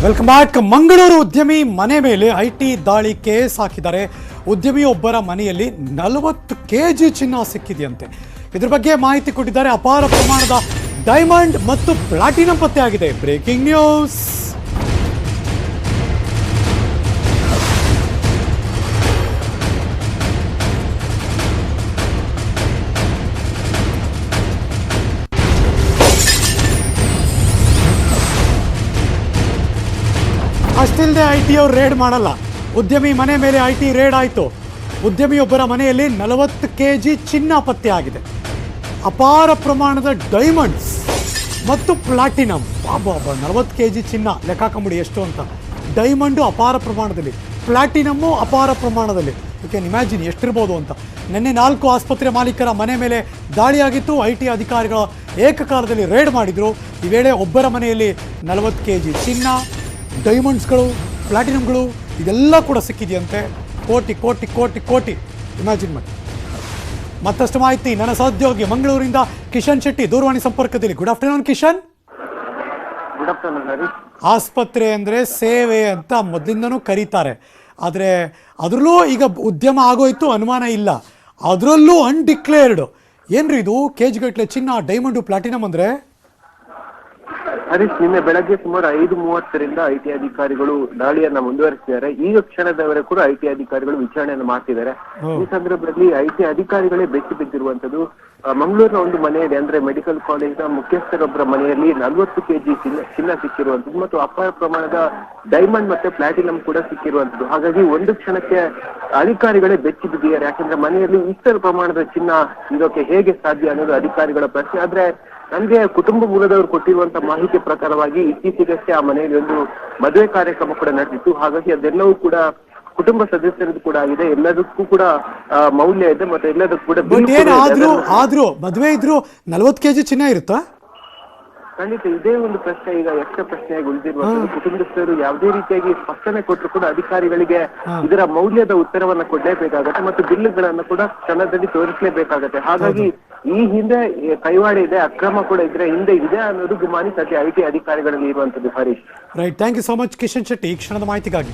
Welcome back. Mangaluru ಉದ್ಯಮಿ ಮನೆ ಮೇಲೆ ಐಟಿ ದಾಳಿ ಕೇಸ್ ಹಾಕಿದ್ದಾರೆ. ಉದ್ಯಮಿಯೊಬ್ಬರ ಮನೆಯಲ್ಲಿ 40 ಕೆಜಿ ಚಿನ್ನ ಸಿಕ್ಕಿದೆಯಂತೆ. ಇದ್ರ ಬಗ್ಗೆ ಮಾಹಿತಿ ಕೊಟ್ಟಿದ್ದಾರೆ. ಅಪಾರ ಪ್ರಮಾಣದ ಡೈಮಂಡ್ ಮತ್ತು ಪ್ಲಾಟಿನಂ ಪತ್ತೆಯಾಗಿದೆ. Breaking news. ಅಷ್ಟಿಲ್ಲದೆ ಐಟಿ ಅವರು ರೇಡ್ ಮಾಡಲ್ಲ. ಉದ್ಯಮಿ ಮನೆ ಮೇಲೆ ಐಟಿ ರೇಡ್ ಆಯಿತು. ಉದ್ಯಮಿಯೊಬ್ಬರ ಮನೆಯಲ್ಲಿ 40 ಕೆಜಿ ಚಿನ್ನ ಪತ್ತೆಯಾಗಿದೆ. ಅಪಾರ ಪ್ರಮಾಣದ ಡೈಮಂಡ್ಸ್ ಮತ್ತು ಪ್ಲಾಟಿನಂ. ಬಾಬಾ 40 ಕೆಜಿ ಚಿನ್ನ ಲೆಕ್ಕ ಹಾಕೊಂಬಿಡಿ ಎಷ್ಟು ಅಂತ. ಡೈಮಂಡು ಅಪಾರ ಪ್ರಮಾಣದಲ್ಲಿ, ಪ್ಲಾಟಿನಮ್ಮು ಅಪಾರ ಪ್ರಮಾಣದಲ್ಲಿ. ಯು ಕ್ಯಾನ್ ಇಮ್ಯಾಜಿನ್ ಎಷ್ಟಿರ್ಬೋದು ಅಂತ. ನಿನ್ನೆ 4 ಆಸ್ಪತ್ರೆ ಮಾಲೀಕರ ಮನೆ ಮೇಲೆ ದಾಳಿಯಾಗಿತ್ತು. ಐಟಿ ಅಧಿಕಾರಿಗಳ ಏಕಕಾಲದಲ್ಲಿ ರೇಡ್ ಮಾಡಿದರು. ಈ ವೇಳೆ ಒಬ್ಬರ ಮನೆಯಲ್ಲಿ 40 ಕೆಜಿ ಚಿನ್ನ, ಡೈಮಂಡ್ಸ್ಗಳು, ಪ್ಲಾಟಿನಮ್ಗಳು ಇದೆಲ್ಲ ಕೂಡ ಸಿಕ್ಕಿದೆಯಂತೆ. ಕೋಟಿ ಕೋಟಿ ಕೋಟಿ ಕೋಟಿ ಇಮ್ಯಾಜಿನ್ ಮಾಡಿ. ಮತ್ತಷ್ಟು ಮಾಹಿತಿ ನನ್ನ ಸಹೋದ್ಯೋಗಿ ಮಂಗಳೂರಿಂದ ಕಿಶನ್ ಶೆಟ್ಟಿ ದೂರವಾಣಿ ಸಂಪರ್ಕದಲ್ಲಿ. Good afternoon Kishan. Good afternoon. ಆಸ್ಪತ್ರೆ ಅಂದರೆ ಸೇವೆ ಅಂತ ಮೊದಲಿಂದನೂ ಕರೀತಾರೆ. ಆದರೆ ಅದರಲ್ಲೂ ಈಗ ಉದ್ಯಮ ಆಗೋಯ್ತು, ಅನುಮಾನ ಇಲ್ಲ. ಅದರಲ್ಲೂ ಅನ್ಡಿಕ್ಲೇರ್ಡ್ ಏನ್ರಿ ಇದು ಕೆಜಿಗಟ್ಟಲೆ ಚಿನ್ನ, ಡೈಮಂಡು, ಪ್ಲಾಟಿನಮ್ ಅಂದರೆ? ಹರೀಶ್, ನಿನ್ನೆ ಬೆಳಗ್ಗೆ ಸುಮಾರು 5:30ರಿಂದ ಐಟಿ ಅಧಿಕಾರಿಗಳು ದಾಳಿಯನ್ನ ಮುಂದುವರಿಸಿದ್ದಾರೆ. ಈಗ ಕ್ಷಣದವರೆಗೂ ಕೂಡ ಐಟಿ ಅಧಿಕಾರಿಗಳು ವಿಚಾರಣೆಯನ್ನು ಮಾಡ್ತಿದ್ದಾರೆ. ಈ ಸಂದರ್ಭದಲ್ಲಿ ಐಟಿ ಅಧಿಕಾರಿಗಳೇ ಬೆಚ್ಚಿ ಬಿದ್ದಿರುವಂತದ್ದು ಮಂಗಳೂರಿನ ಒಂದು ಮನೆಯಲ್ಲಿ, ಅಂದ್ರೆ ಮೆಡಿಕಲ್ ಕಾಲೇಜಿನ ಮುಖ್ಯಸ್ಥರೊಬ್ಬರ ಮನೆಯಲ್ಲಿ 40 ಕೆಜಿ ಚಿನ್ನ ಸಿಕ್ಕಿರುವಂತದ್ದು ಮತ್ತು ಅಪಾರ ಪ್ರಮಾಣದ ಡೈಮಂಡ್ ಮತ್ತೆ ಪ್ಲಾಟಿನಂ ಕೂಡ ಸಿಕ್ಕಿರುವಂತದ್ದು. ಹಾಗಾಗಿ ಒಂದು ಕ್ಷಣಕ್ಕೆ ಅಧಿಕಾರಿಗಳೇ ಬೆಚ್ಚಿ ಬಿದ್ದಿದ್ದಾರೆ. ಯಾಕಂದ್ರೆ ಮನೆಯಲ್ಲಿ ಇಷ್ಟರ ಪ್ರಮಾಣದ ಚಿನ್ನ ಇದಕ್ಕೆ ಹೇಗೆ ಸಾಧ್ಯ ಅನ್ನೋದು ಅಧಿಕಾರಿಗಳ ಪ್ರಶ್ನೆ. ಆದ್ರೆ ನಮ್ಗೆ ಕುಟುಂಬ ಮೂಲದವರು ಕೊಟ್ಟಿರುವಂತ ಮಾಹಿತಿ ಪ್ರಕಾರವಾಗಿ ಇತ್ತೀಚೆಗಷ್ಟೇ ಆ ಮನೆಯಲ್ಲಿ ಒಂದು ಮದುವೆ ಕಾರ್ಯಕ್ರಮ ಕೂಡ ನಡೆದಿತ್ತು. ಹಾಗಾಗಿ ಅದೆಲ್ಲವೂ ಕೂಡ ಕುಟುಂಬ ಸದಸ್ಯರದ್ದು ಕೂಡ ಆಗಿದೆ. ಎಲ್ಲದಕ್ಕೂ ಕೂಡ ಮೌಲ್ಯ ಇದೆ ಮತ್ತೆ ಎಲ್ಲದಕ್ಕೂ ಕೂಡ ಆದ್ರೂ ಮದುವೆ ಇದ್ರು 40 ಕೆಜಿ ಚಿನ್ನ ಇರುತ್ತಾ? ಖಂಡಿತ ಇದೇ ಒಂದು ಪ್ರಶ್ನೆ ಈಗ ಯಕ್ಷ ಪ್ರಶ್ನೆಯಾಗಿ ಉಳಿದಿರುವಂತದ್ದು. ಕುಟುಂಬಸ್ಥರು ಯಾವುದೇ ರೀತಿಯಾಗಿ ಸ್ಪಷ್ಟನೆ ಕೊಟ್ಟರು ಕೂಡ ಅಧಿಕಾರಿಗಳಿಗೆ ಇದರ ಮೌಲ್ಯದ ಉತ್ತರವನ್ನ ಕೊಡಲೇಬೇಕಾಗತ್ತೆ ಮತ್ತು ಬಿಲ್ಗಳನ್ನ ಕೂಡ ಕ್ಷಣದಲ್ಲಿ ತೋರಿಸಲೇಬೇಕಾಗತ್ತೆ. ಹಾಗಾಗಿ ಈ ಹಿಂದೆ ಕೈವಾಡ ಇದೆ, ಅಕ್ರಮ ಕೂಡ ಇದ್ರೆ ಹಿಂದೆ ಇದೆ ಅನ್ನೋದು ಗುಮಾನಿ ಸದ್ಯ ಐಟಿ ಅಧಿಕಾರಿಗಳಲ್ಲಿ ಇರುವಂತದ್ದು. Harish, right. Thank you so much Kishan Shetty ಈ ಕ್ಷಣದ ಮಾಹಿತಿಗಾಗಿ.